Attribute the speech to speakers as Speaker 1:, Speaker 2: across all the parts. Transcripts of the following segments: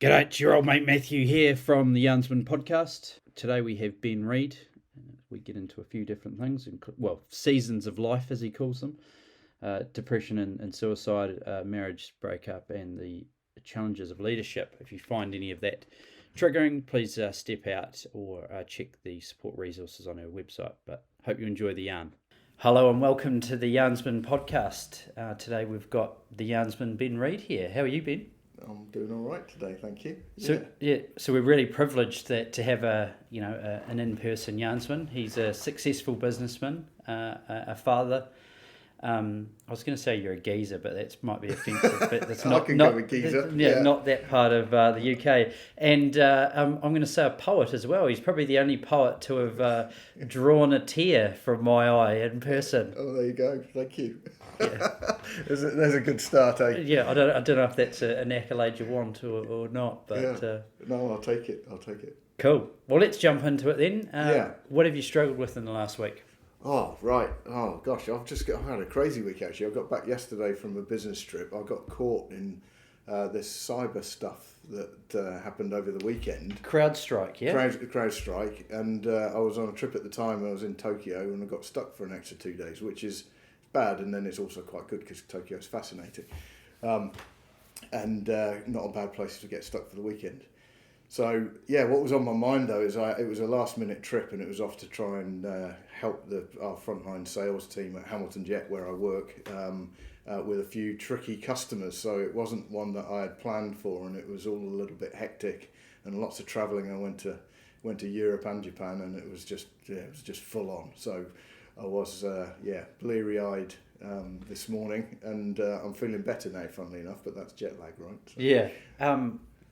Speaker 1: G'day, it's your old mate Matthew here from the Yarnsman podcast. Today we have Ben Reid. We get into a few different things, seasons of life as he calls them, depression and suicide, marriage breakup, and the challenges of leadership. If you find any of that triggering, please step out or check the support resources on our website. But hope you enjoy the yarn. Hello and welcome to the Yarnsman podcast. Today we've got the Yarnsman Ben Reid here. How are you, Ben?
Speaker 2: I'm doing all right today, thank you.
Speaker 1: So we're really privileged to have an in-person yarnsman. He's a successful businessman, a father. I was going to say you're a geezer, but that might be offensive. But that's not.
Speaker 2: I can go with geezer.
Speaker 1: Not that part of the UK. And I'm going to say a poet as well. He's probably the only poet to have drawn a tear from my eye in person.
Speaker 2: Oh, there you go. Thank you.
Speaker 1: Yeah.
Speaker 2: There's a good start, eh?
Speaker 1: Yeah, I don't know if that's an accolade you want or not, but
Speaker 2: no, I'll take it.
Speaker 1: Cool. Well, let's jump into it then. What have you struggled with in the last week?
Speaker 2: Oh, right. Oh, gosh, I've had a crazy week, actually. I got back yesterday from a business trip. I got caught in this cyber stuff that happened over the weekend.
Speaker 1: CrowdStrike, yeah?
Speaker 2: CrowdStrike. And I was on a trip at the time. I was in Tokyo and I got stuck for an extra 2 days, which is bad. And then it's also quite good because Tokyo is fascinating. And not a bad place to get stuck for the weekend. So, what was on my mind, though, is it was a last-minute trip and it was off to try and help our frontline sales team at Hamilton Jet, where I work, with a few tricky customers. So it wasn't one that I had planned for, and it was all a little bit hectic and lots of travelling. I went to Europe and Japan, and it was just full on. So I was bleary-eyed this morning, and I'm feeling better now, funnily enough, but that's jet lag, right? So.
Speaker 1: Yeah.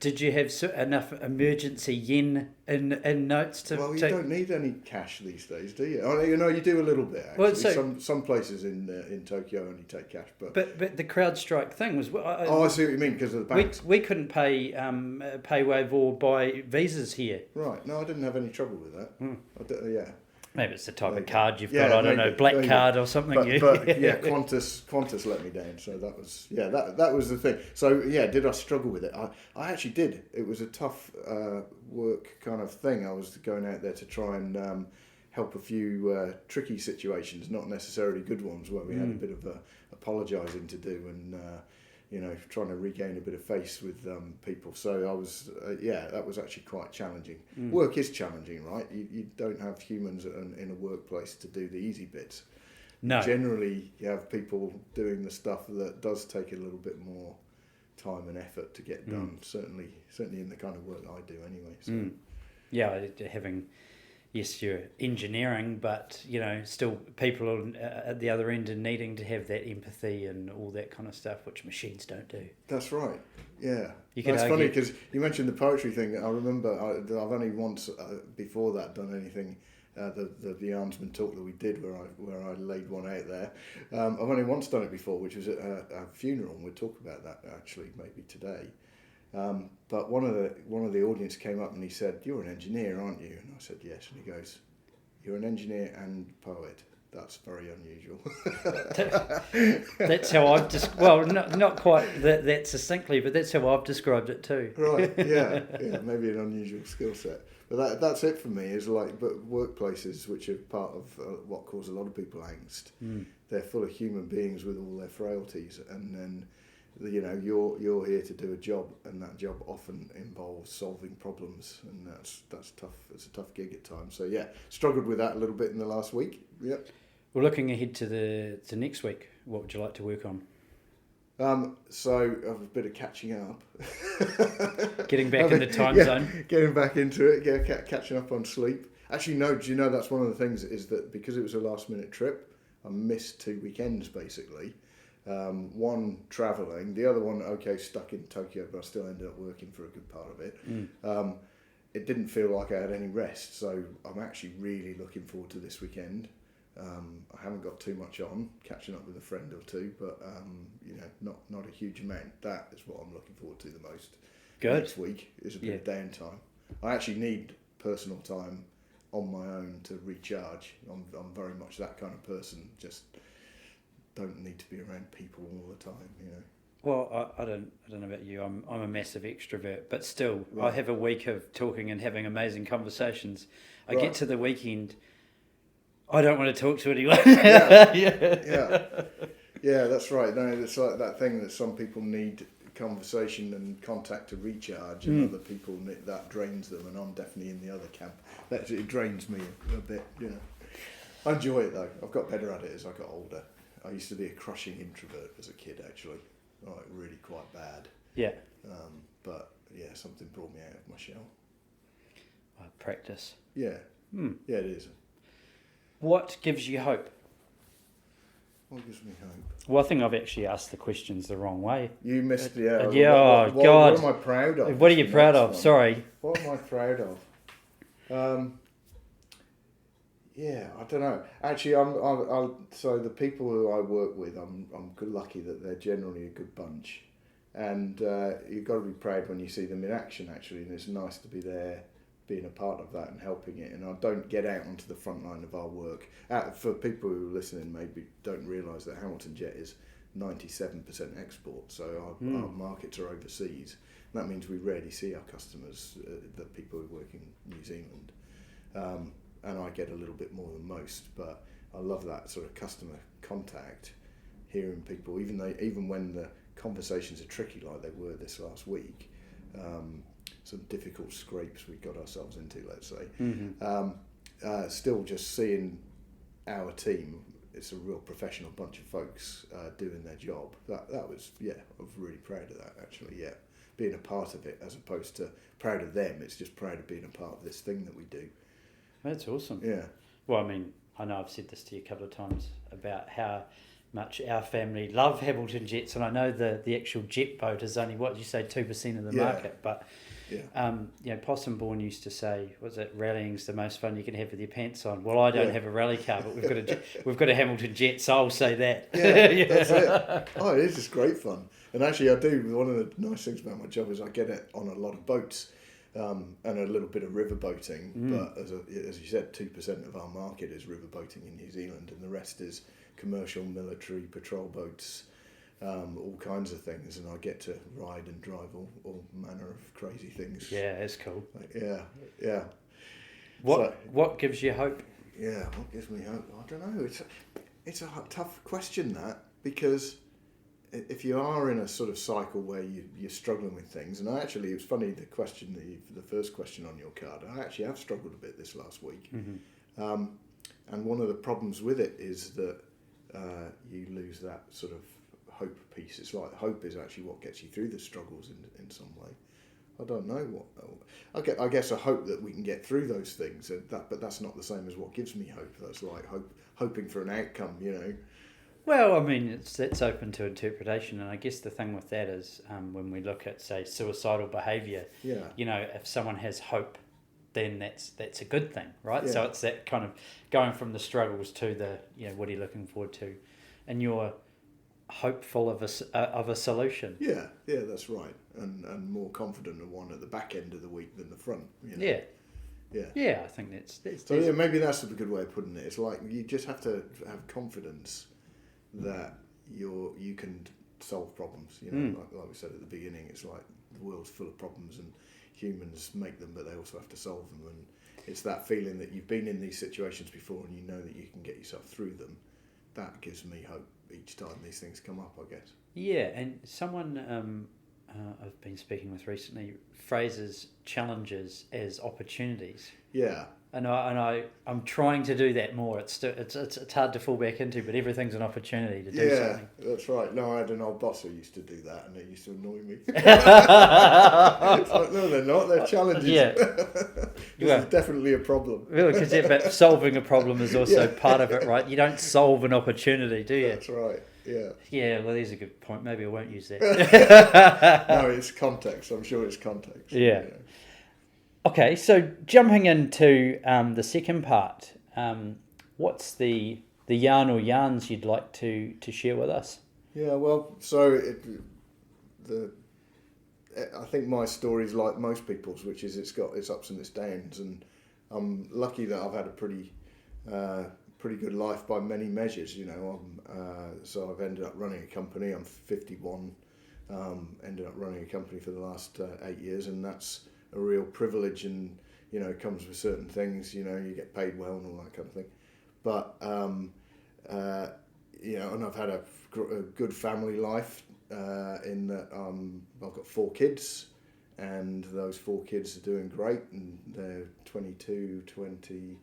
Speaker 1: Did you have enough emergency yen in notes to?
Speaker 2: Well, you don't need any cash these days, do you? Oh, you do a little bit. Actually. Well, some places in Tokyo only take cash, but
Speaker 1: the CrowdStrike thing was.
Speaker 2: I see what you mean, because of the banks.
Speaker 1: We couldn't pay PayWave or buy visas here.
Speaker 2: Right. No, I didn't have any trouble with that.
Speaker 1: Maybe it's the type of card you've got. I don't know, black card or something.
Speaker 2: But Qantas let me down. So that was the thing. So did I struggle with it? I actually did. It was a tough work kind of thing. I was going out there to try and help a few tricky situations, not necessarily good ones, where we had a bit of apologising to do and. Trying to regain a bit of face with people. So I was, that was actually quite challenging. Work is challenging, right? You don't have humans in a workplace to do the easy bits.
Speaker 1: No.
Speaker 2: Generally, you have people doing the stuff that does take a little bit more time and effort to get done. Certainly in the kind of work I do anyway. So.
Speaker 1: Yeah, having... Yes, you're engineering, but still people at the other end and needing to have that empathy and all that kind of stuff, which machines don't do.
Speaker 2: That's right. Yeah,
Speaker 1: that's
Speaker 2: funny because you mentioned the poetry thing. I remember I've only once before that done anything. The Yarnsman talk that we did where I laid one out there. I've only once done it before, which was at a funeral, and we'll talk about that actually maybe today. But one of the audience came up and he said, "You're an engineer, aren't you?" And I said, "Yes." And he goes, "You're an engineer and poet. That's very unusual."
Speaker 1: That's how I've not quite that succinctly, but that's how I've described it too.
Speaker 2: Right? Yeah, maybe an unusual skill set. But that's it for me. Is but workplaces, which are part of what cause a lot of people angst, they're full of human beings with all their frailties, and then. You're here to do a job, and that job often involves solving problems, and that's tough. It's a tough gig at times. So struggled with that a little bit in the last week. Yep.
Speaker 1: Well, looking ahead to next week, what would you like to work on?
Speaker 2: So I have a bit of catching up.
Speaker 1: Getting back in the time zone.
Speaker 2: Getting back into it. Catching up on sleep. Actually, no. Do you know that's one of the things is that because it was a last minute trip, I missed 2 weekends basically. One travelling, the other one stuck in Tokyo, but I still ended up working for a good part of it. It didn't feel like I had any rest, so I'm actually really looking forward to this weekend. I haven't got too much on, catching up with a friend or two, but not a huge amount. That is what I'm looking forward to the most.
Speaker 1: Good.
Speaker 2: Next week is a bit of downtime. I actually need personal time on my own to recharge. I'm very much that kind of person. Just don't need to be around people all the time,
Speaker 1: Well, I don't know about you. I'm a massive extrovert, but still, I
Speaker 2: Right.
Speaker 1: have a week of talking and having amazing conversations. I
Speaker 2: Right.
Speaker 1: get to the weekend, I don't want to talk to anyone.
Speaker 2: Yeah.
Speaker 1: Yeah.
Speaker 2: Yeah. Yeah, that's right. No, it's like that thing that some people need conversation and contact to recharge, and other people that drains them. And I'm definitely in the other camp. It drains me a bit. I enjoy it though. I've got better at it as I got older. I used to be a crushing introvert as a kid, actually, like really quite bad.
Speaker 1: Yeah.
Speaker 2: But yeah, something brought me out of my shell.
Speaker 1: Practice.
Speaker 2: Yeah, yeah, it is.
Speaker 1: What gives you hope?
Speaker 2: What gives me hope?
Speaker 1: Well, I think I've actually asked the questions the wrong way.
Speaker 2: You missed the
Speaker 1: Yeah,
Speaker 2: What am I proud of?
Speaker 1: What are you proud of? Sorry.
Speaker 2: What am I proud of? Yeah, I don't know. Actually, so the people who I work with, I'm lucky that they're generally a good bunch, and you've got to be proud when you see them in action. Actually, and it's nice to be there, being a part of that and helping it. And I don't get out onto the front line of our work. For people who are listening, maybe don't realise that Hamilton Jet is 97% export, so our markets are overseas. And that means we rarely see our customers, the people who work in New Zealand. And I get a little bit more than most, but I love that sort of customer contact, hearing people, even when the conversations are tricky like they were this last week, some difficult scrapes we got ourselves into, let's say, still just seeing our team, it's a real professional bunch of folks doing their job. That was, I was really proud of that, actually, being a part of it as opposed to proud of them. It's just proud of being a part of this thing that we do.
Speaker 1: That's awesome.
Speaker 2: Yeah.
Speaker 1: Well, I mean, I know I've said this to you a couple of times about how much our family love Hamilton Jets, and I know the actual jet boat is only, what did you say, 2% of the market, but Possumborn used to say, was it, rallying's the most fun you can have with your pants on. Well, I don't have a rally car, but we've got a Hamilton Jet, so I'll say that.
Speaker 2: Yeah, that's it. Oh, it is just great fun. And actually, I do. One of the nice things about my job is I get it on a lot of boats. And a little bit of river boating, but as you said, 2% of our market is river boating in New Zealand, and the rest is commercial, military, patrol boats, all kinds of things. And I get to ride and drive all manner of crazy things.
Speaker 1: Yeah, it's cool.
Speaker 2: Yeah.
Speaker 1: What gives you hope?
Speaker 2: Yeah, what gives me hope? I don't know. It's a tough question, that, because if you are in a sort of cycle where you're struggling with things, and it was funny, the first question on your card, I actually have struggled a bit this last week. And one of the problems with it is that you lose that sort of hope piece. It's like hope is actually what gets you through the struggles in some way. I don't know I guess I hope that we can get through those things, but that's not the same as what gives me hope. That's like hoping for an outcome,
Speaker 1: Well, I mean, it's open to interpretation, and I guess the thing with that is when we look at, say, suicidal behaviour, if someone has hope, then that's a good thing, right?
Speaker 2: Yeah.
Speaker 1: So it's that kind of going from the struggles to the, what are you looking forward to, and you're hopeful of a solution.
Speaker 2: Yeah, that's right, and more confident of one at the back end of the week than the front.
Speaker 1: Yeah, I think that's
Speaker 2: so. Maybe that's a good way of putting it. It's like you just have to have confidence that you can solve problems. Like we said at the beginning, it's like the world's full of problems and humans make them, but they also have to solve them. And it's that feeling that you've been in these situations before and you know that you can get yourself through them. That gives me hope each time these things come up, I guess.
Speaker 1: Yeah, and someone I've been speaking with recently phrases challenges as opportunities.
Speaker 2: Yeah.
Speaker 1: And I'm trying to do that more. It's hard to fall back into, but everything's an opportunity to do something.
Speaker 2: Yeah, that's right. No, I had an old boss who used to do that, and it used to annoy me. It's like, no, they're not. They're challenges. Yeah. This is definitely a problem.
Speaker 1: Really, because solving a problem is also part of it, right? You don't solve an opportunity, do you?
Speaker 2: That's right. Yeah.
Speaker 1: Yeah. Well, there's a good point. Maybe I won't use that.
Speaker 2: No, it's context. I'm sure it's context.
Speaker 1: Yeah. Okay, so jumping into the second part, what's the yarn or yarns you'd like to share with us?
Speaker 2: Yeah, well, so I think my story's like most people's, which is it's got its ups and its downs, and I'm lucky that I've had a pretty good life by many measures. So I've ended up running a company. I'm 51. Ended up running a company for the last 8 years, and that's a real privilege, and it comes with certain things. You get paid well and all that kind of thing. But and I've had a good family life in that I've got 4 kids, and those 4 kids are doing great, and they're 22, 20,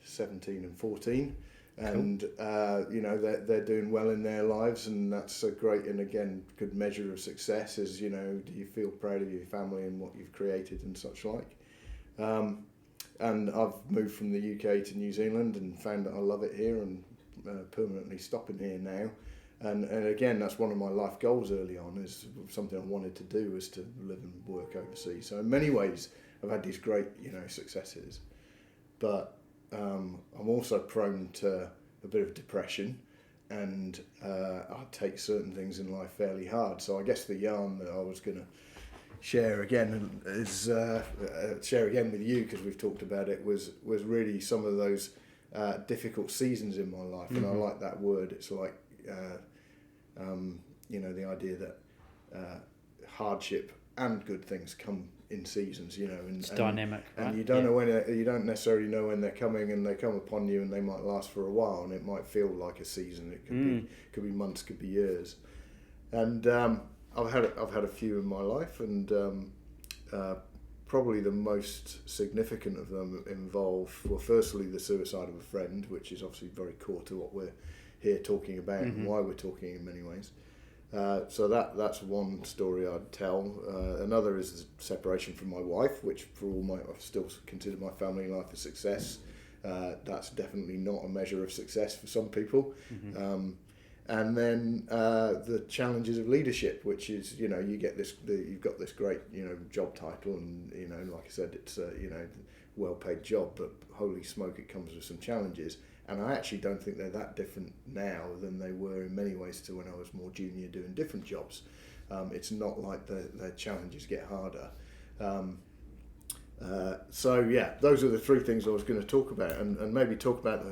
Speaker 2: 17 and 14. And they're doing well in their lives, and that's a great and again good measure of success. Is do you feel proud of your family and what you've created and such like. And I've moved from the UK to New Zealand and found that I love it here, and permanently stopping here now. And again, that's one of my life goals early on, is something I wanted to do, was to live and work overseas. So in many ways I've had these great successes, but I'm also prone to a bit of depression, and I take certain things in life fairly hard. So I guess the yarn that I was going to share again with you, because we've talked about it, was really some of those difficult seasons in my life. And I like that word. It's like the idea that hardship and good things come in seasons, and
Speaker 1: it's dynamic, right?
Speaker 2: And you don't know when you don't necessarily know when they're coming, and they come upon you, and they might last for a while, and it might feel like a season. It could be months, could be years. And I've had a few in my life, and probably the most significant of them involve, well, firstly the suicide of a friend, which is obviously very core to what we're here talking about and why we're talking in many ways. So that's one story I'd tell. Another is the separation from my wife, which I still consider my family life a success. That's definitely not a measure of success for some people. And then the challenges of leadership, which is you get you've got this great job title, and like I said, it's a well-paid job, but holy smoke, it comes with some challenges. And I actually don't think they're that different now than they were in many ways to when I was more junior doing different jobs. It's not like the challenges get harder. So yeah, those are the 3 things I was going to talk about, and maybe talk about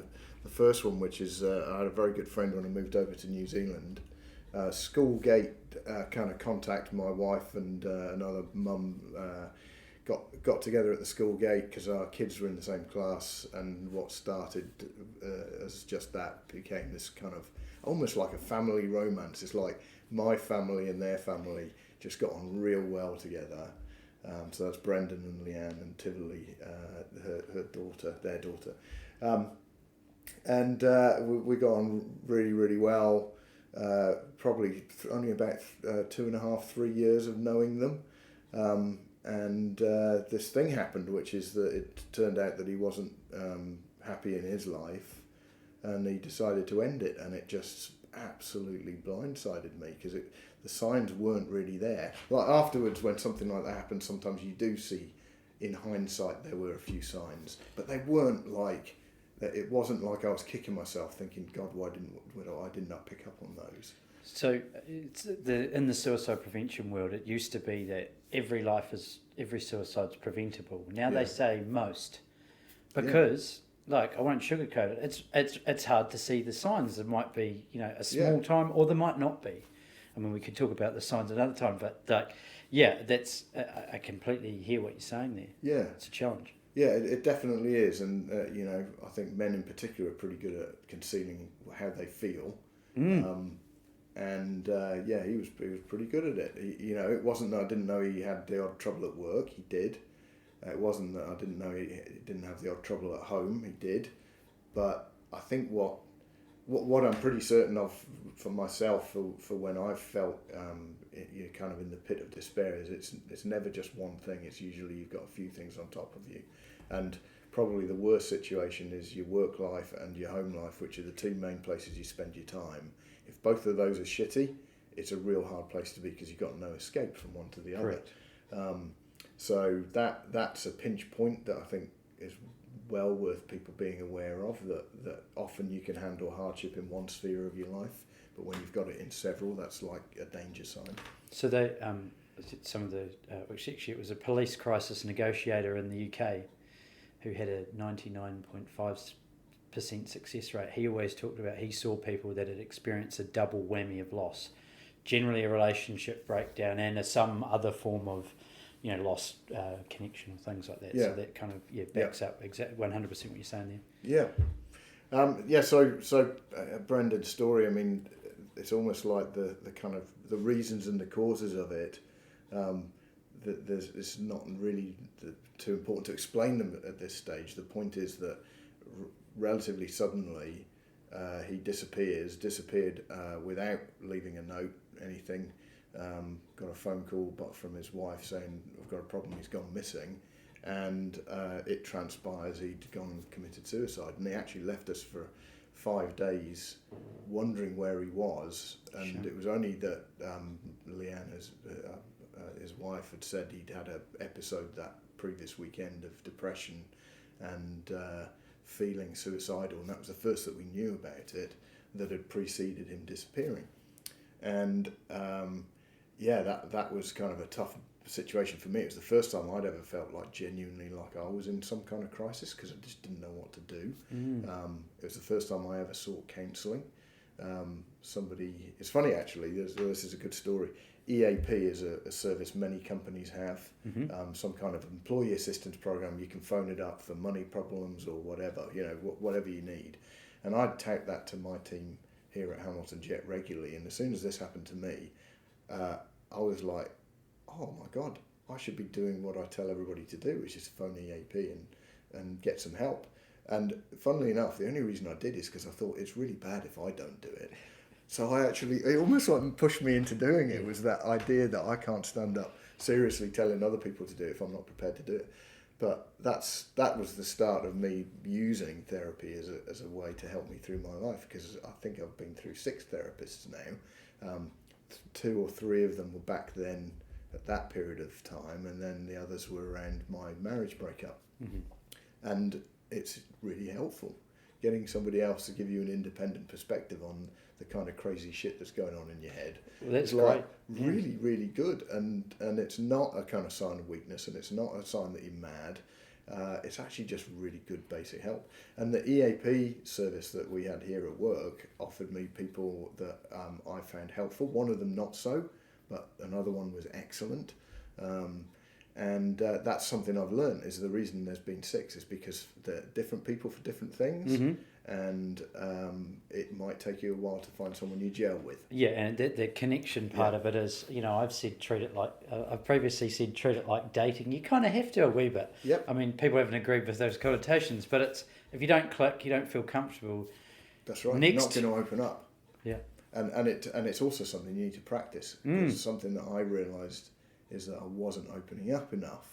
Speaker 2: the first one, which is I had a very good friend when I moved over to New Zealand. Schoolgate kind of contacted my wife and another mum. Got together at the school gate because our kids were in the same class, and what started as just that became this kind of almost like a family romance. It's like my family and their family just got on real well together. So that's Brendan and Leanne and Tivoli, their daughter. And we got on really, really well. Probably only about 2.5, 3 years of knowing them. And this thing happened, which is that it turned out that he wasn't happy in his life, and he decided to end it, and it just absolutely blindsided me, because the signs weren't really there. Like afterwards, when something like that happens, sometimes you do see, in hindsight, there were a few signs, but they weren't like, it wasn't like I was kicking myself thinking, God, why didn't I pick up on those?
Speaker 1: So in the suicide prevention world, it used to be that every suicide's preventable. Now they say most, because I won't sugarcoat it. It's hard to see the signs. There might be a small time, or there might not be. I mean, we could talk about the signs another time, but that's I completely hear what you're saying there. Yeah, it's a challenge.
Speaker 2: Yeah, it definitely is, and I think men in particular are pretty good at concealing how they feel. And he was pretty good at it. It wasn't that I didn't know he had the odd trouble at work. He did. It wasn't that I didn't know he didn't have the odd trouble at home. He did. But I think what I'm pretty certain of for myself, for when I've felt kind of in the pit of despair, is it's never just one thing. It's usually you've got a few things on top of you, and probably the worst situation is your work life and your home life, which are the 2 main places you spend your time. If both of those are shitty, it's a real hard place to be, because you've got no escape from one to the other. So that's a pinch point that I think is well worth people being aware of, that often you can handle hardship in one sphere of your life, but when you've got it in several, that's like a danger sign.
Speaker 1: So they, some of the, actually it was a police crisis negotiator in the UK who had a 99.5% success rate. He always talked about, he saw people that had experienced a double whammy of loss.
Speaker 3: generally a relationship breakdown and some other form of, lost connection or things like that.
Speaker 2: Yeah.
Speaker 3: So that kind of backs up exactly 100% what you're saying there.
Speaker 2: Yeah. So Brendan's story, I mean, it's almost like the kind of the reasons and the causes of it. It's not really too important to explain them at this stage. The point is that relatively suddenly he disappeared without leaving a note, anything. Got a phone call from his wife saying, "I've got a problem, he's gone missing." And it transpires he'd gone and committed suicide. And he actually left us for 5 days wondering where he was. And
Speaker 3: Sure.
Speaker 2: it was only that Leanne, his wife, had said he'd had an episode that previous weekend of depression and feeling suicidal. And that was the first that we knew about it that had preceded him disappearing. And that was kind of a tough situation for me. It was the first time I'd ever felt like genuinely like I was in some kind of crisis because I just didn't know what to do. It was the first time I ever sought counselling. It's funny actually, this is a good story. EAP is a service many companies have, some kind of employee assistance program. You can phone it up for money problems or whatever, whatever you need. And I'd tout that to my team here at Hamilton Jet regularly. And as soon as this happened to me, I was like, oh my God, I should be doing what I tell everybody to do, which is phone EAP and get some help. And funnily enough, the only reason I did is because I thought it's really bad if I don't do it. So it almost like pushed me into doing it, was that idea that I can't stand up seriously telling other people to do it if I'm not prepared to do it. But that was the start of me using therapy as a way to help me through my life, because I think I've been through 6 therapists now. 2 or 3 of them were back then at that period of time, and then the others were around my marriage breakup. And it's really helpful getting somebody else to give you an independent perspective on the kind of crazy shit that's going on in your head.
Speaker 3: Well, that's
Speaker 2: it's like
Speaker 3: great.
Speaker 2: really, really good, and it's not a kind of sign of weakness, and it's not a sign that you're mad. It's actually just really good basic help. And the EAP service that we had here at work offered me people that I found helpful. One of them not so, but another one was excellent. And that's something I've learned, is the reason there's been 6 is because they're different people for different things. And it might take you a while to find someone you gel with.
Speaker 3: Yeah, and the connection part of it is, I've previously said treat it like dating. You kind of have to a wee bit.
Speaker 2: Yep.
Speaker 3: I mean, people haven't agreed with those connotations, but it's, if you don't click, you don't feel comfortable.
Speaker 2: That's right.
Speaker 3: Next,
Speaker 2: you're not going to open up.
Speaker 3: Yeah.
Speaker 2: And it's also something you need to practice. It's something that I realised is that I wasn't opening up enough.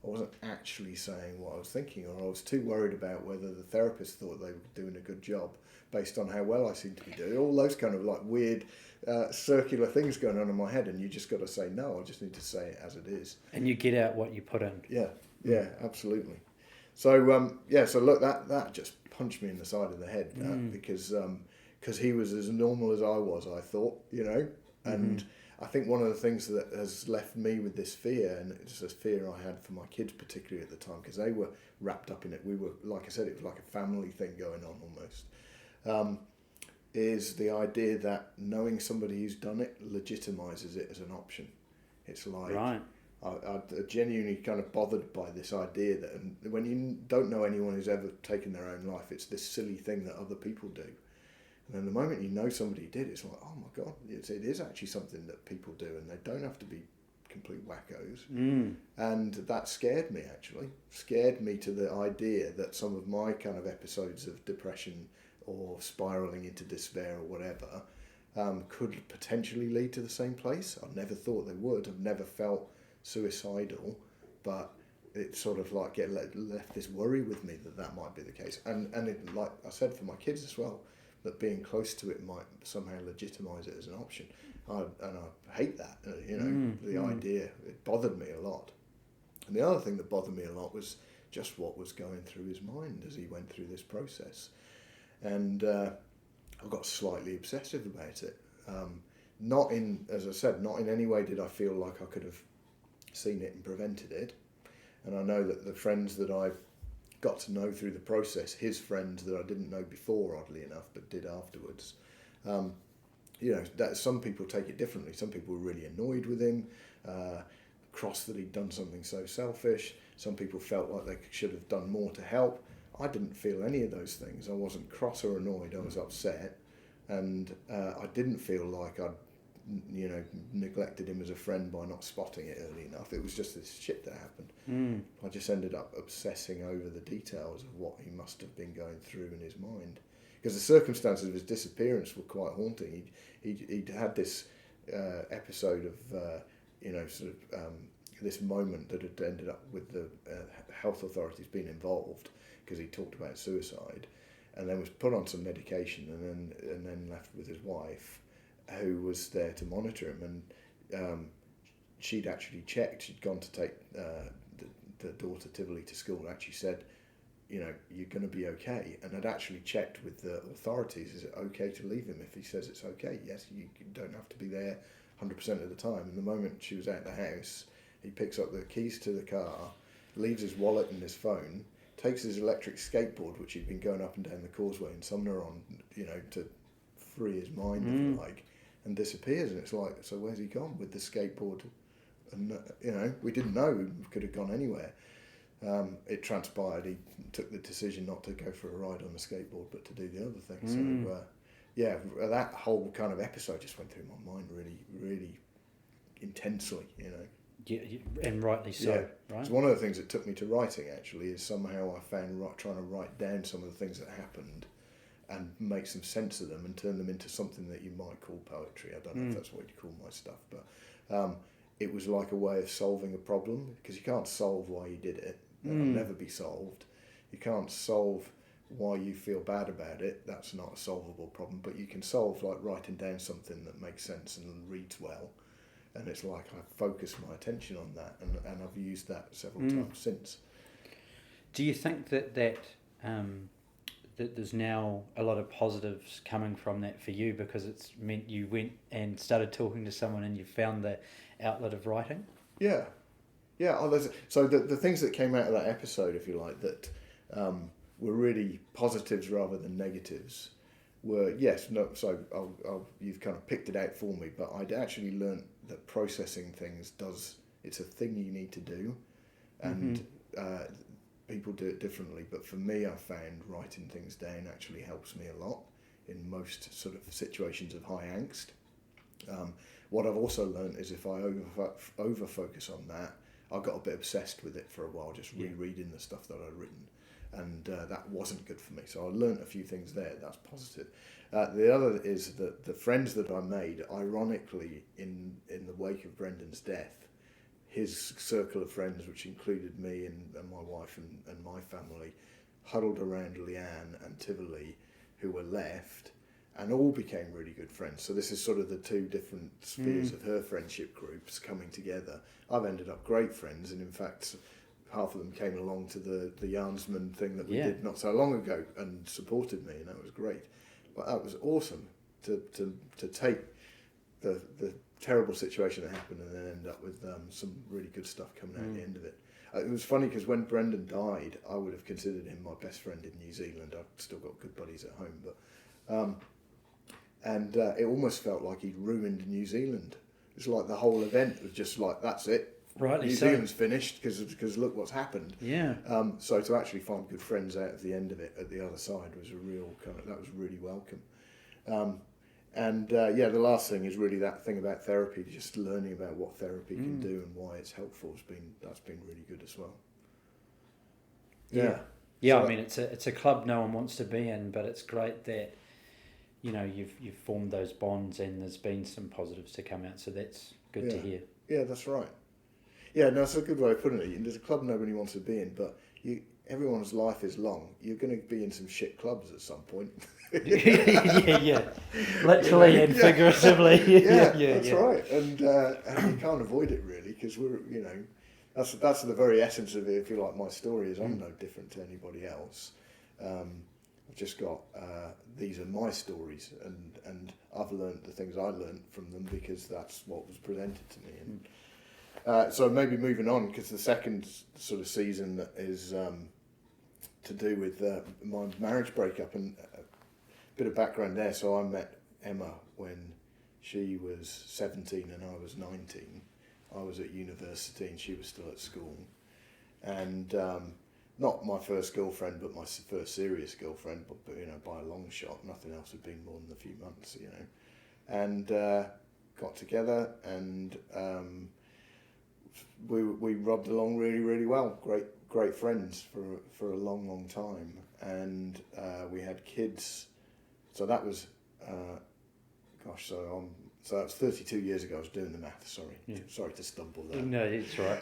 Speaker 2: I wasn't actually saying what I was thinking, or I was too worried about whether the therapist thought they were doing a good job based on how well I seemed to be doing. All those kind of like weird circular things going on in my head, and you just got to say, no, I just need to say it as it is.
Speaker 3: And you get out what you put in.
Speaker 2: Yeah, absolutely. So, so look, that just punched me in the side of the head, because he was as normal as I was, I thought, and I think one of the things that has left me with this fear, and it's a fear I had for my kids particularly at the time, because they were wrapped up in it. We were, like I said, it was like a family thing going on almost, is the idea that knowing somebody who's done it legitimizes it as an option. It's like,
Speaker 3: right.
Speaker 2: I'm genuinely kind of bothered by this idea that when you don't know anyone who's ever taken their own life, it's this silly thing that other people do. And then the moment you know somebody did, it's like, oh my God, it is actually something that people do, and they don't have to be complete wackos. And that scared me, actually. Scared me to the idea that some of my kind of episodes of depression or spiralling into despair or whatever could potentially lead to the same place. I never thought they would. I've never felt suicidal, but it sort of like left this worry with me that might be the case. And it, like I said, for my kids as well, that being close to it might somehow legitimise it as an option. I hate that, the idea. It bothered me a lot. And the other thing that bothered me a lot was just what was going through his mind as he went through this process. And I got slightly obsessive about it. Not in any way did I feel like I could have seen it and prevented it. And I know that the friends that I got to know through the process, his friends that I didn't know before, oddly enough, but did afterwards, that some people take it differently. Some people were really annoyed with him, cross that he'd done something so selfish. Some people felt like they should have done more to help. I didn't feel any of those things. I wasn't cross or annoyed. I was upset, and I didn't feel like I'd neglected him as a friend by not spotting it early enough. It was just this shit that happened. I just ended up obsessing over the details of what he must have been going through in his mind, because the circumstances of his disappearance were quite haunting. He'd had this episode of this moment that had ended up with the health authorities being involved, because he talked about suicide, and then was put on some medication, and then left with his wife, who was there to monitor him. And she'd actually checked. She'd gone to take the daughter Tivoli to school, and actually said, you're going to be okay. And I'd actually checked with the authorities, is it okay to leave him? If he says it's okay, yes, you don't have to be there 100% of the time. And the moment she was out the house, he picks up the keys to the car, leaves his wallet and his phone, takes his electric skateboard, which he'd been going up and down the causeway in Sumner on, to free his mind, if you like, and disappears. And it's like, so where's he gone with the skateboard? And, we didn't know. He could have gone anywhere. It transpired he took the decision not to go for a ride on the skateboard, but to do the other thing. So, that whole kind of episode just went through my mind really, really intensely,
Speaker 3: Yeah, and rightly so,
Speaker 2: Yeah.
Speaker 3: right?
Speaker 2: So one of the things that took me to writing, actually, is somehow I found trying to write down some of the things that happened and make some sense of them and turn them into something that you might call poetry. I don't know if that's what you call my stuff, but it was like a way of solving a problem, because you can't solve why you did it. That'll never be solved. You can't solve why you feel bad about it. That's not a solvable problem, but you can solve, like, writing down something that makes sense and reads well. And it's like I focused my attention on that, and I've used that several times since.
Speaker 3: Do you think that there's now a lot of positives coming from that for you, because it's meant you went and started talking to someone and you found the outlet of writing?
Speaker 2: Yeah. So the things that came out of that episode, if you like, that were really positives rather than negatives, were you've kind of picked it out for me, but I'd actually learnt that processing things it's a thing you need to do, and people do it differently, but for me, I found writing things down actually helps me a lot in most sort of situations of high angst. What I've also learnt is if I over focus on that, I got a bit obsessed with it for a while, just rereading the stuff that I'd written, and that wasn't good for me. So I learnt a few things there. That's positive. The other is that the friends that I made, ironically, in the wake of Brendan's death, his circle of friends, which included me and my wife and my family, huddled around Leanne and Tivoli, who were left, and all became really good friends. So this is sort of the two different spheres of her friendship groups coming together. I've ended up great friends, and in fact, half of them came along to the Yarnsman thing that we did not so long ago and supported me, and that was great. But that was awesome to take the terrible situation that happened and then end up with some really good stuff coming out at the end of it. It was funny because when Brendan died, I would have considered him my best friend in New Zealand. I've still got good buddies at home, but it almost felt like he'd ruined New Zealand. It's like the whole event was just like, that's it.
Speaker 3: Rightly
Speaker 2: New
Speaker 3: so.
Speaker 2: Zealand's finished because look what's happened.
Speaker 3: Yeah.
Speaker 2: So to actually find good friends out of the end of it at the other side was that was really welcome. The last thing is really that thing about therapy, just learning about what therapy can do and why it's helpful that's been really good as well.
Speaker 3: Yeah.
Speaker 2: So
Speaker 3: I mean, it's a club no one wants to be in, but it's great that you've formed those bonds and there's been some positives to come out. So that's good to hear.
Speaker 2: Yeah, that's right. Yeah, no, that's a good way of putting it. There's a club nobody wants to be in, but everyone's life is long. You're going to be in some shit clubs at some point.
Speaker 3: yeah. Literally and figuratively.
Speaker 2: That's right. And you can't avoid it really, because that's the very essence of it. If you like, my story is I'm no different to anybody else. I've just got these are my stories, and I've learnt the things I learnt from them because that's what was presented to me. And so maybe moving on, because the second sort of season is to do with my marriage breakup, and a bit of background there. So I met Emma when She was 17 and I was 19. I was at university and she was still at school. And not my first girlfriend, but my first serious girlfriend, but by a long shot. Nothing else had been more than a few months, And got together and we rubbed along really, really well. Great friends for a long time. And we had kids. So that was, so that was 32 years ago. I was doing the math, sorry. Yeah. Sorry to stumble there.
Speaker 3: No, it's right.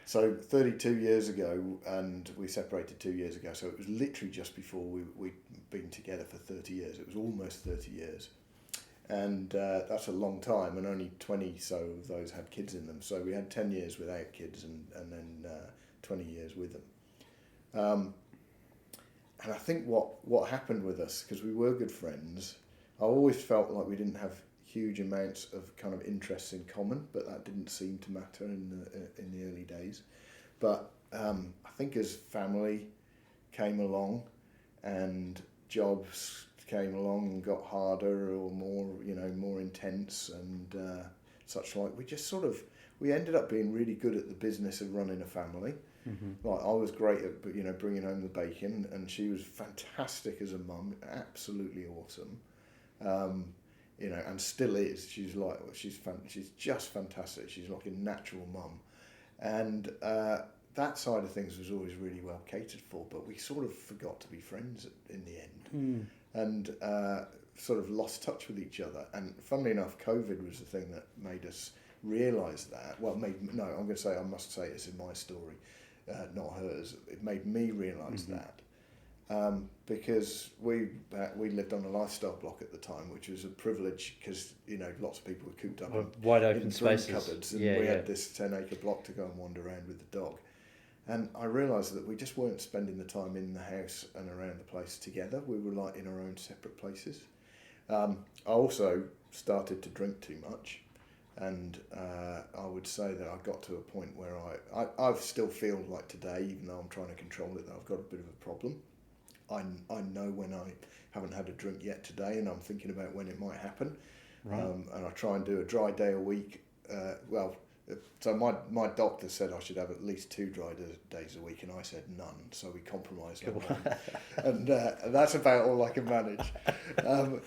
Speaker 2: So 32 years ago, and we separated 2 years ago, so it was literally just before we'd been together for 30 years. It was almost 30 years. And that's a long time, and only 20 so of those had kids in them. So we had 10 years without kids and then 20 years with them. And I think what happened with us, because we were good friends, I always felt like we didn't have huge amounts of kind of interests in common, but that didn't seem to matter in the early days. But I think as family came along and jobs came along and got harder or more intense and such like, we ended up being really good at the business of running a family. Mm-hmm. Like I was great at bringing home the bacon, and she was fantastic as a mum, absolutely awesome. And still is. She's just fantastic. She's like a natural mum, and that side of things was always really well catered for. But we sort of forgot to be friends in the end, and sort of lost touch with each other. And funnily enough, COVID was the thing that made us realise that. Well, I must say it's in my story, not hers. It made me realise that. Because we lived on a lifestyle block at the time, which was a privilege because lots of people were cooped up in
Speaker 3: wide open
Speaker 2: in
Speaker 3: spaces,
Speaker 2: cupboards, and we had this 10-acre block to go and wander around with the dog. And I realised that we just weren't spending the time in the house and around the place together. We were like in our own separate places. I also started to drink too much, and I would say that I got to a point where I still feel like today, even though I'm trying to control it, that I've got a bit of a problem. I know when I haven't had a drink yet today, and I'm thinking about when it might happen. Right. And I try and do a dry day a week. So my doctor said I should have at least 2 dry days a week, and I said none. So we compromised on one, and that's about all I can manage. But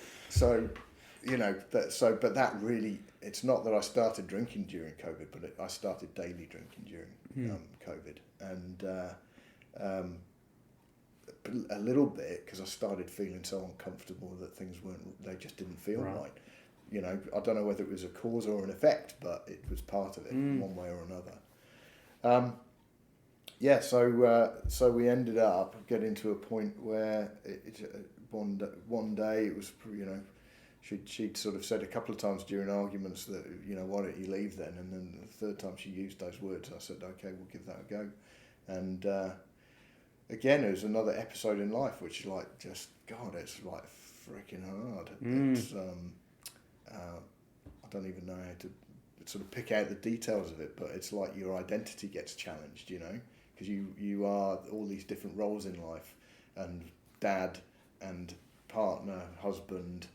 Speaker 2: that really, it's not that I started drinking during COVID, but I started daily drinking during COVID, and. A little bit because I started feeling so uncomfortable that they just didn't feel right. I don't know whether it was a cause or an effect, but it was part of it one way or another. So we ended up getting to a point where one day it was, she'd sort of said a couple of times during arguments that, why don't you leave then? And then the third time she used those words, I said, okay, we'll give that a go. And again, it was another episode in life, which is like, just, God, it's like freaking hard. It's, I don't even know how to sort of pick out the details of it, but it's like your identity gets challenged, because you are all these different roles in life, and dad and partner, husband,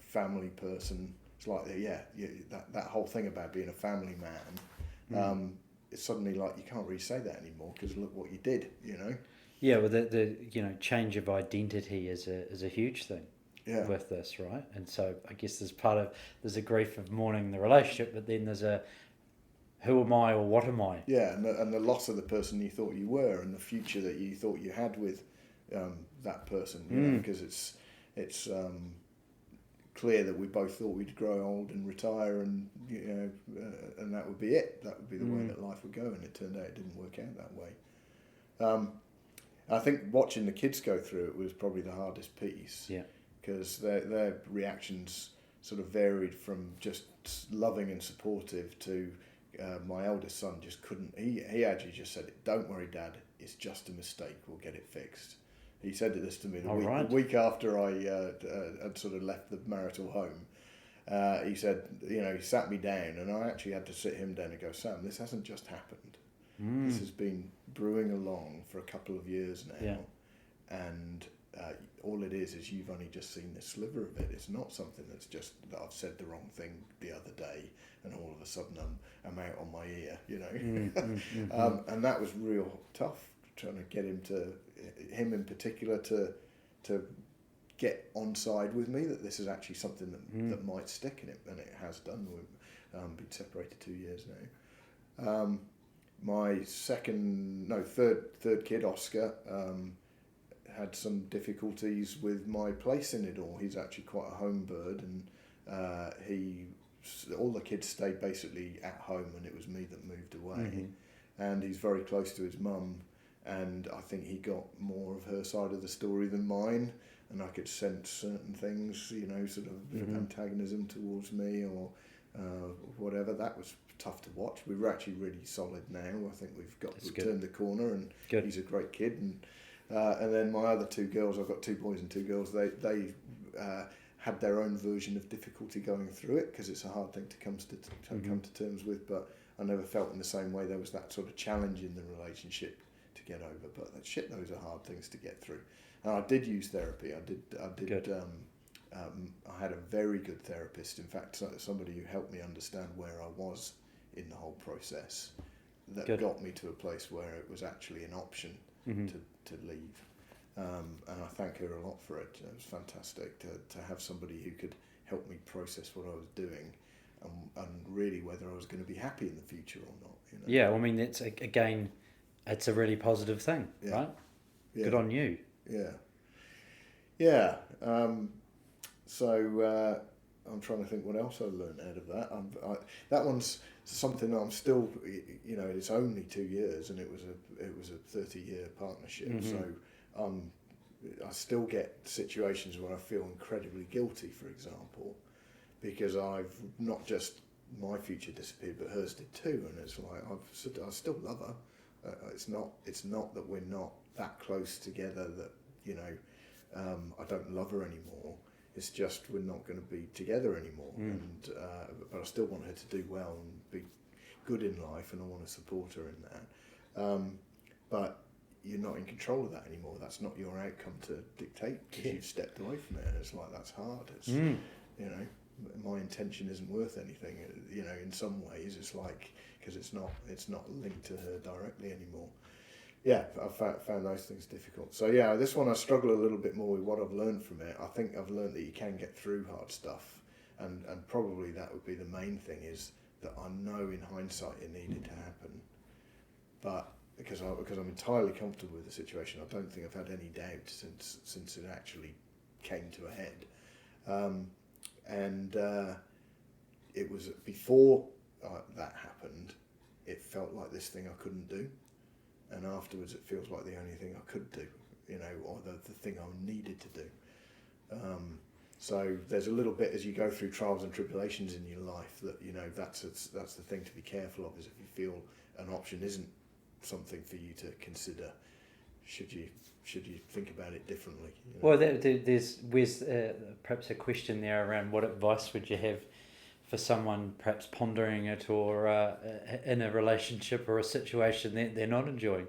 Speaker 2: family person. It's like, that whole thing about being a family man. It's suddenly like you can't really say that anymore because look what you did,
Speaker 3: Yeah, well, the change of identity is a huge thing with this, right? And so I guess there's a grief of mourning the relationship, but then there's a who am I or what am I?
Speaker 2: Yeah, and the loss of the person you thought you were and the future that you thought you had with that person, because it's clear that we both thought we'd grow old and retire, and and that would be it. That would be the way that life would go, and it turned out it didn't work out that way. I think watching the kids go through it was probably the hardest piece. Yeah, because their reactions sort of varied from just loving and supportive to my eldest son just couldn't. He actually just said, "Don't worry, Dad. It's just a mistake. We'll get it fixed." He said this to me the week after I had sort of left the marital home. He said, he sat me down, and I actually had to sit him down and go, "Sam, this hasn't just happened. This has been brewing along for a couple of years now, and all it is you've only just seen this sliver of it. It's not something that's just that I've said the wrong thing the other day and all of a sudden I'm out on my ear, you know. And that was real tough, trying to get him in particular to get on side with me, that this is actually something that might stick in it, and it has done. We've been separated 2 years now. My third kid, Oscar, had some difficulties with my place in it all. He's actually quite a home bird, and all the kids stayed basically at home, and it was me that moved away. And he's very close to his mum, and I think he got more of her side of the story than mine, and I could sense certain things, you know, sort of a bit of antagonism towards me or whatever. That was tough to watch. We were actually really solid now. I think we've turned the corner, and he's a great kid. And then my other two girls, I've got 2 boys and 2 girls. They had their own version of difficulty going through it, because it's a hard thing to come to terms with. But I never felt in the same way there was that sort of challenge in the relationship to get over. But those are hard things to get through. And I did use therapy. I did. I had a very good therapist. In fact, somebody who helped me understand where I was in the whole process. That got me to a place where it was actually an option to leave. And I thank her a lot for it. It was fantastic to have somebody who could help me process what I was doing, and really whether I was going to be happy in the future or not. You know?
Speaker 3: Yeah, well, I mean, it's a really positive thing, right? Yeah. Good on you.
Speaker 2: Yeah. So I'm trying to think what else I learned out of that. That one's something I'm still, you know, it's only 2 years, and it was a 30-year partnership. So I still get situations where I feel incredibly guilty, for example, because I've not just my future disappeared, but hers did too. And it's like I still love her. It's not that we're not that close together, that, you know, I don't love her anymore. It's just we're not going to be together anymore. But I still want her to do well and be good in life, and I want to support her in that. But you're not in control of that anymore. That's not your outcome to dictate, because you've stepped away from it. And it's like, that's hard. It's you know, my intention isn't worth anything. You know, in some ways, it's like, because it's not linked to her directly anymore. Yeah, I've found those things difficult. So yeah, this one I struggle a little bit more with what I've learned from it. I think I've learned that you can get through hard stuff, and probably that would be the main thing, is that I know in hindsight it needed to happen, but because I'm entirely comfortable with the situation, I don't think I've had any doubt since it actually came to a head. It was before that happened, it felt like this thing I couldn't do. And afterwards, it feels like the only thing I could do, you know, or the thing I needed to do. So there's a little bit, as you go through trials and tribulations in your life, that, you know, that's the thing to be careful of, is if you feel an option isn't something for you to consider, should you think about it differently? You know?
Speaker 3: Well, there's perhaps a question there around what advice would you have for someone perhaps pondering it, or in a relationship or a situation that they're not enjoying?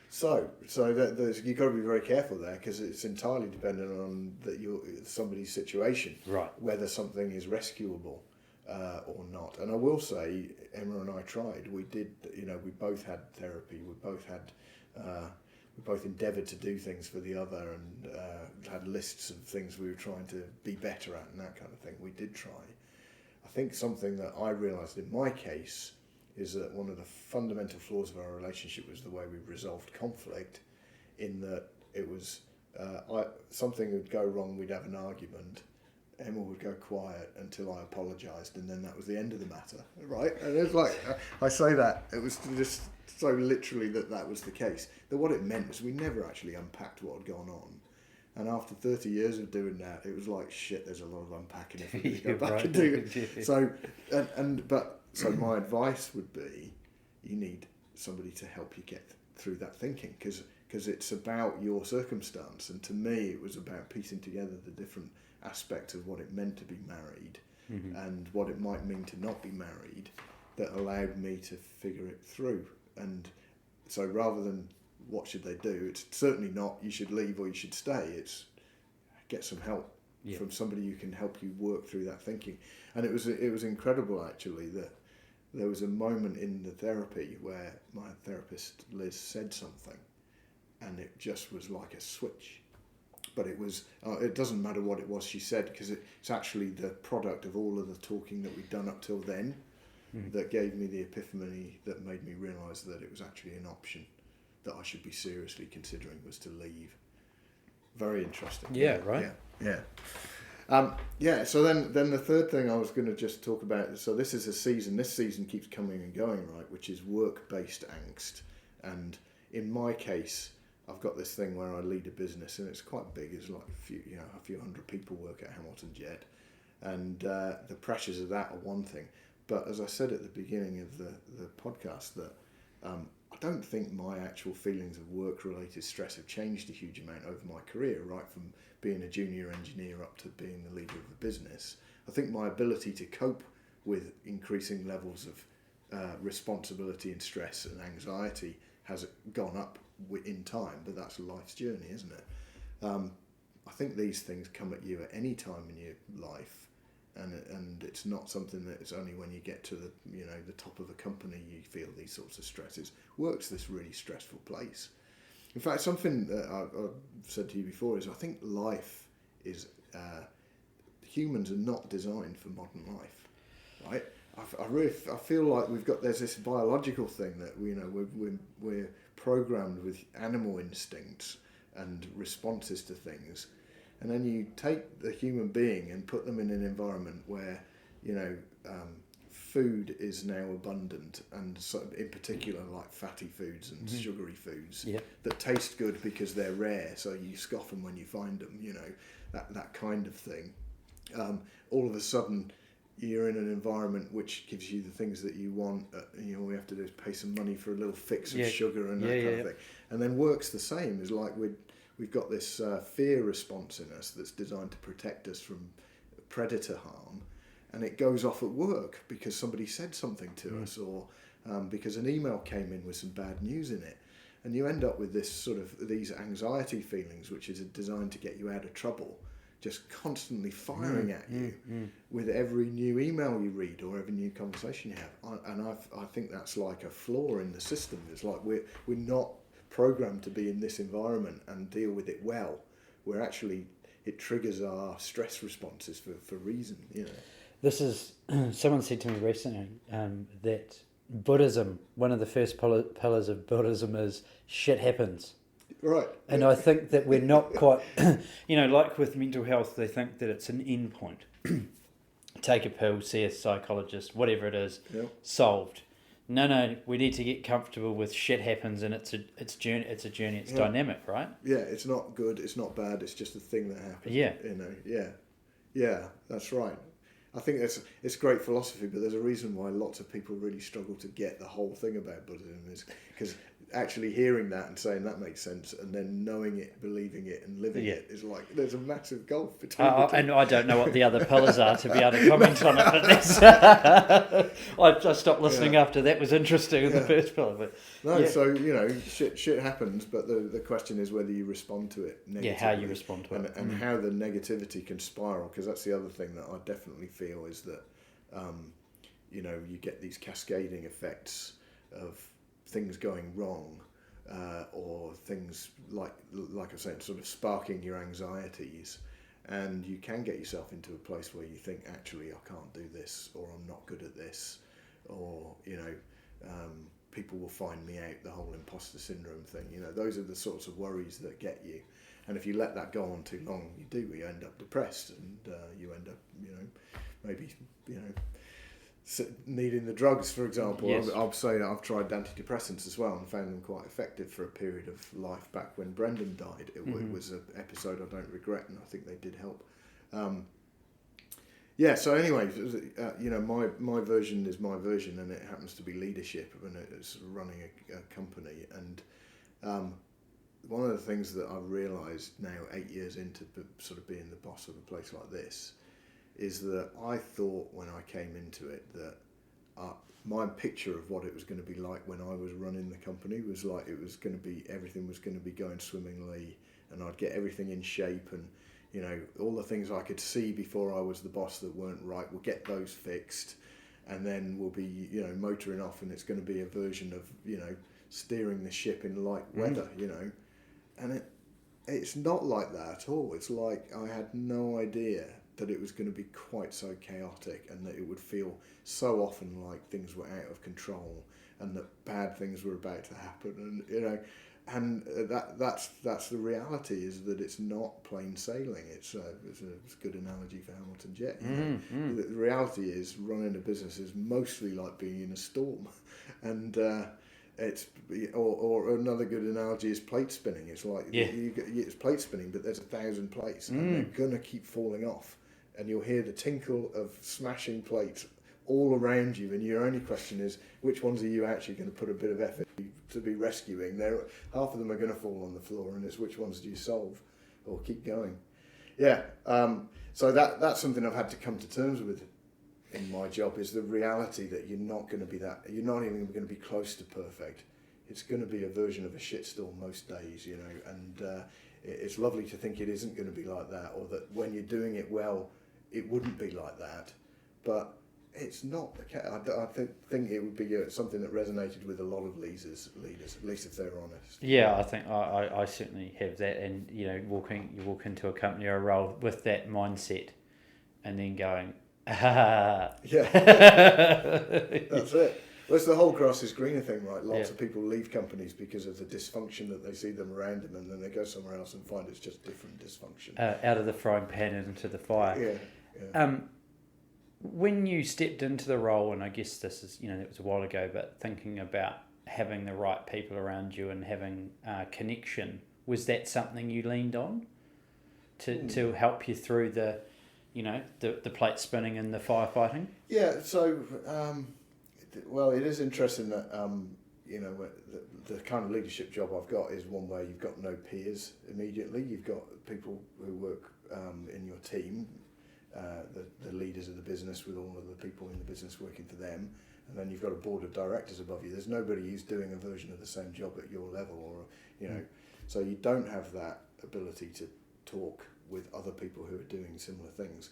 Speaker 2: So you've got to be very careful there, because it's entirely dependent on somebody's situation,
Speaker 3: right? Whether
Speaker 2: something is rescuable or not. And I will say, Emma and I tried. We did. You know, we both had therapy. We both endeavoured to do things for the other, and had lists of things we were trying to be better at, and that kind of thing. We did try. I think something that I realised in my case is that one of the fundamental flaws of our relationship was the way we resolved conflict, in that it was something would go wrong, we'd have an argument, Emma would go quiet until I apologised, and then that was the end of the matter, right? And it's like, I say that, it was just so literally that was the case, that what it meant was we never actually unpacked what had gone on. And after 30 years of doing that, it was like, shit, there's a lot of unpacking if we really go back and do it. So my advice would be, you need somebody to help you get through that thinking, because it's about your circumstance. And to me, it was about piecing together the different aspects of what it meant to be married and what it might mean to not be married, that allowed me to figure it through. And so rather than what should they do? It's certainly not you should leave or you should stay. It's get some help from somebody who can help you work through that thinking. And it was incredible actually that there was a moment in the therapy where my therapist Liz said something, and it just was like a switch. But it was it doesn't matter what it was she said, because it's actually the product of all of the talking that we'd done up till then that gave me the epiphany that made me realise that it was actually an option that I should be seriously considering, was to leave. Very interesting.
Speaker 3: Yeah, right.
Speaker 2: So then the third thing I was going to just talk about, so this is a season, this season keeps coming and going, right, which is work-based angst. And in my case, I've got this thing where I lead a business, and it's quite big. It's like a few hundred people work at Hamilton Jet, and the pressures of that are one thing. But as I said at the beginning of the podcast, that I don't think my actual feelings of work-related stress have changed a huge amount over my career, right from being a junior engineer up to being the leader of a business. I think my ability to cope with increasing levels of responsibility and stress and anxiety has gone up in time, but that's life's journey, isn't it? I think these things come at you at any time in your life, and it's not something that it's only when you get to the top of a company you feel these sorts of stresses. Work's this really stressful place. In fact, something that I've said to you before is I think life is humans are not designed for modern life, right? I feel like there's this biological thing that we're programmed with animal instincts and responses to things, and then you take the human being and put them in an environment where food is now abundant, and so in particular like fatty foods and sugary foods that taste good because they're rare, so you scoff them when you find them, that kind of thing. All of a sudden you're in an environment which gives you the things that you want. All we have to do is pay some money for a little fix of sugar and that kind of thing. And then work's the same. It's like we've got this fear response in us that's designed to protect us from predator harm, and it goes off at work because somebody said something to us, or because an email came in with some bad news in it. And you end up with these anxiety feelings, which is designed to get you out of trouble, just constantly firing at you with every new email you read or every new conversation you have. And I think that's like a flaw in the system. It's like we're not programmed to be in this environment and deal with it well. We're actually, it triggers our stress responses for reason,
Speaker 3: This is, someone said to me recently that Buddhism, one of the first pillars of Buddhism is shit happens.
Speaker 2: Right.
Speaker 3: And I think that we're not quite, like with mental health, they think that it's an end point. Take a pill, see a psychologist, whatever it is, solved. No, we need to get comfortable with shit happens, and it's a journey, it's dynamic, right?
Speaker 2: Yeah, it's not good, it's not bad, it's just a thing that happens. Yeah, that's right. I think it's great philosophy, but there's a reason why lots of people really struggle to get the whole thing about Buddhism, is because actually hearing that and saying that makes sense, and then knowing it, believing it, and living it is like there's a massive gulf between the two.
Speaker 3: And I don't know what the other pillars are to be able to comment on it, but that's I stopped listening after that was interesting in the first pillar. But
Speaker 2: so shit happens, but the question is whether you respond to it negatively.
Speaker 3: How you respond to it,
Speaker 2: and how the negativity can spiral, because that's the other thing that I definitely feel is that you get these cascading effects of things going wrong, or things like I said, sort of sparking your anxieties, and you can get yourself into a place where you think, actually, I can't do this, or I'm not good at this, or people will find me out, the whole imposter syndrome thing. Those are the sorts of worries that get you, and if you let that go on too long, you end up depressed, and you end up maybe needing the drugs, for example.
Speaker 3: Yes.
Speaker 2: I'll say I've tried antidepressants as well and found them quite effective for a period of life back when Brendan died. It was an episode I don't regret, and I think they did help. So anyway, my version is my version, and it happens to be leadership, and it's running a company. And one of the things that I've realised now, 8 years into sort of being the boss of a place like this, is that I thought when I came into it that my picture of what it was going to be like when I was running the company was like it was going to be, everything was going to be going swimmingly, and I'd get everything in shape, and all the things I could see before I was the boss that weren't right, we'll get those fixed, and then we'll be motoring off, and it's going to be a version of steering the ship in light weather, and it's not like that at all. It's like I had no idea that it was going to be quite so chaotic, and that it would feel so often like things were out of control, and that bad things were about to happen, and that's the reality, is that it's not plain sailing. It's a good analogy for Hamilton Jet. The reality is, running a business is mostly like being in a storm, and or another good analogy is plate spinning. It's like it's plate spinning, but there's 1,000 plates, and they're gonna keep falling off, and you'll hear the tinkle of smashing plates all around you, and your only question is, which ones are you actually going to put a bit of effort to be rescuing? Half of them are going to fall on the floor, and it's which ones do you solve or keep going? So that's something I've had to come to terms with in my job, is the reality that you're not even going to be close to perfect. It's going to be a version of a shitstorm most days, and it's lovely to think it isn't going to be like that, or that when you're doing it well, it wouldn't be like that, but it's not the case. I think it would be something that resonated with a lot of leaders, at least if they're honest.
Speaker 3: Yeah, I think I certainly have that, and you walk into a company or a role with that mindset, and then going,
Speaker 2: yeah, that's it. Well, it's the whole grass is greener thing, right? Lots of people leave companies because of the dysfunction that they see them around them, and then they go somewhere else and find it's just different dysfunction.
Speaker 3: Out of the frying pan and into the fire.
Speaker 2: Yeah.
Speaker 3: When you stepped into the role, and I guess this is, it was a while ago, but thinking about having the right people around you and having connection, was that something you leaned on to help you through the plate spinning and the firefighting?
Speaker 2: Yeah, so, well, it is interesting that, the kind of leadership job I've got is one where you've got no peers immediately. You've got people who work in your team, the leaders of the business, with all of the people in the business working for them, and then you've got a board of directors above you. There's nobody who's doing a version of the same job at your level, or so you don't have that ability to talk with other people who are doing similar things.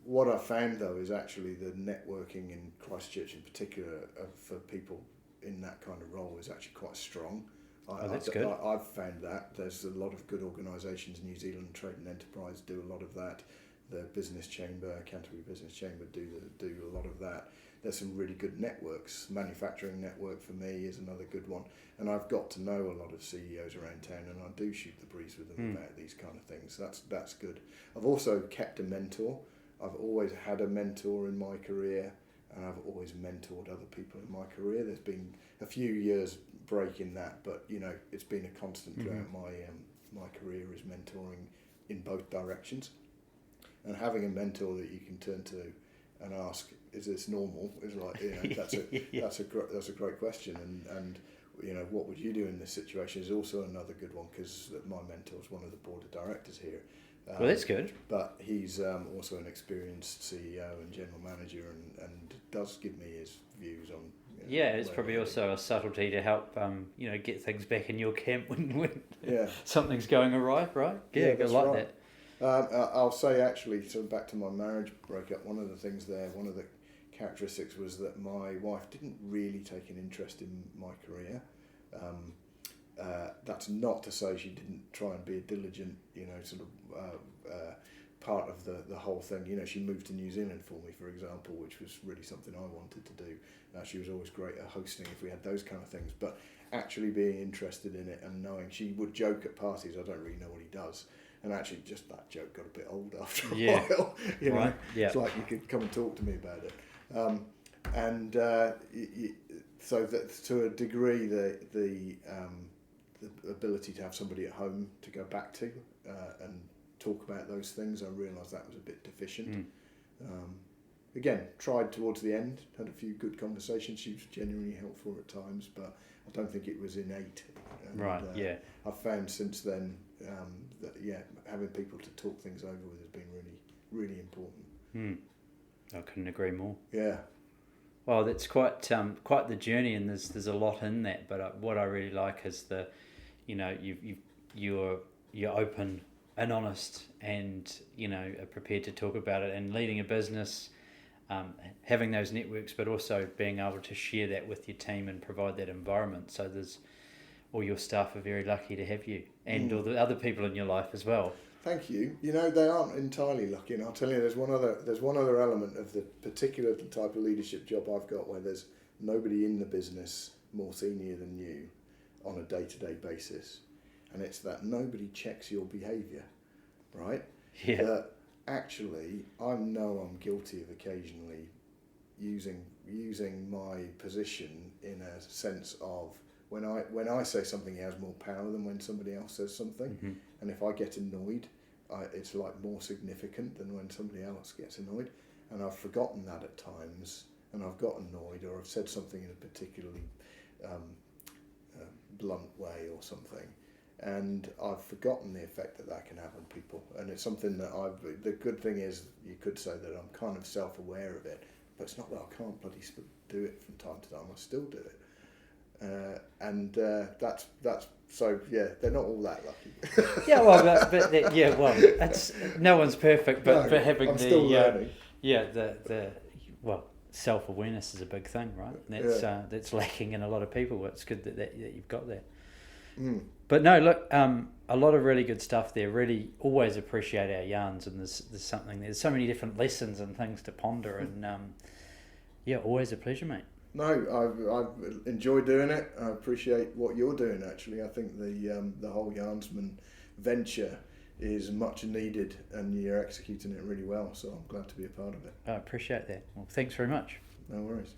Speaker 2: What I found though is actually the networking in Christchurch in particular for people in that kind of role is actually quite strong.
Speaker 3: That's good.
Speaker 2: I've found that there's a lot of good organisations. New Zealand Trade and Enterprise do a lot of that. The Business Chamber, Canterbury Business Chamber do a lot of that. There's some really good networks. Manufacturing network for me is another good one. And I've got to know a lot of CEOs around town, and I do shoot the breeze with them about these kind of things. That's good. I've also kept a mentor. I've always had a mentor in my career, and I've always mentored other people in my career. There's been a few years break in that, but it's been a constant throughout my career, is mentoring in both directions. And having a mentor that you can turn to and ask, is this normal? Is like that's a great question. And what would you do in this situation is also another good one, because my mentor's one of the board of directors here.
Speaker 3: Well, that's good.
Speaker 2: But he's also an experienced CEO and general manager, and does give me his views on.
Speaker 3: It's probably also a subtlety to help get things back in your camp when something's going awry, right? Yeah, I like that.
Speaker 2: I'll say, actually, so back to my marriage breakup, one of the things there, one of the characteristics was that my wife didn't really take an interest in my career. That's not to say she didn't try and be a diligent, part of the whole thing. She moved to New Zealand for me, for example, which was really something I wanted to do. She was always great at hosting if we had those kind of things, but actually being interested in it and knowing, she would joke at parties, I don't really know what he does. And actually, just that joke got a bit old after a while.
Speaker 3: Right. Yeah.
Speaker 2: It's like you could come and talk to me about it. So that to a degree, the ability to have somebody at home to go back to and talk about those things, I realised that was a bit deficient. Again, tried towards the end, had a few good conversations. She was genuinely helpful at times, but I don't think it was innate. And, I've found since then that having people to talk things over with has been really, really important.
Speaker 3: I couldn't agree more.
Speaker 2: Yeah.
Speaker 3: Well, that's quite the journey, and there's a lot in that. But what I really like is you're open and honest, and are prepared to talk about it, and leading a business, having those networks, but also being able to share that with your team and provide that environment. So all your staff are very lucky to have you, and all the other people in your life as well.
Speaker 2: Thank you. They aren't entirely lucky, and I'll tell you, there's one other element of the particular type of leadership job I've got where there's nobody in the business more senior than you on a day-to-day basis, and it's that nobody checks your behaviour, right?
Speaker 3: Yeah.
Speaker 2: That actually, I know I'm guilty of occasionally using my position in a sense of when I say something, it has more power than when somebody else says something.
Speaker 3: Mm-hmm.
Speaker 2: And if I get annoyed, it's like more significant than when somebody else gets annoyed. And I've forgotten that at times, and I've got annoyed, or I've said something in a particularly blunt way or something, and I've forgotten the effect that can have on people. And it's something that the good thing is, you could say that I'm kind of self-aware of it, but it's not that I can't bloody do it from time to time. I still do it. That's so yeah, they're not all that lucky.
Speaker 3: Yeah, well, but yeah, well, it's no one's perfect, but
Speaker 2: No,
Speaker 3: having
Speaker 2: I'm still learning.
Speaker 3: Self-awareness is a big thing, right? That's lacking in a lot of people. It's good that you've got that. But no, look, a lot of really good stuff there. Really, always appreciate our yarns, and there's so many different lessons and things to ponder, and always a pleasure, mate.
Speaker 2: No, I've enjoyed doing it. I appreciate what you're doing. Actually, I think the whole Yarnsman venture is much needed, and you're executing it really well. So I'm glad to be a part of it.
Speaker 3: I appreciate that. Well, thanks very much.
Speaker 2: No worries.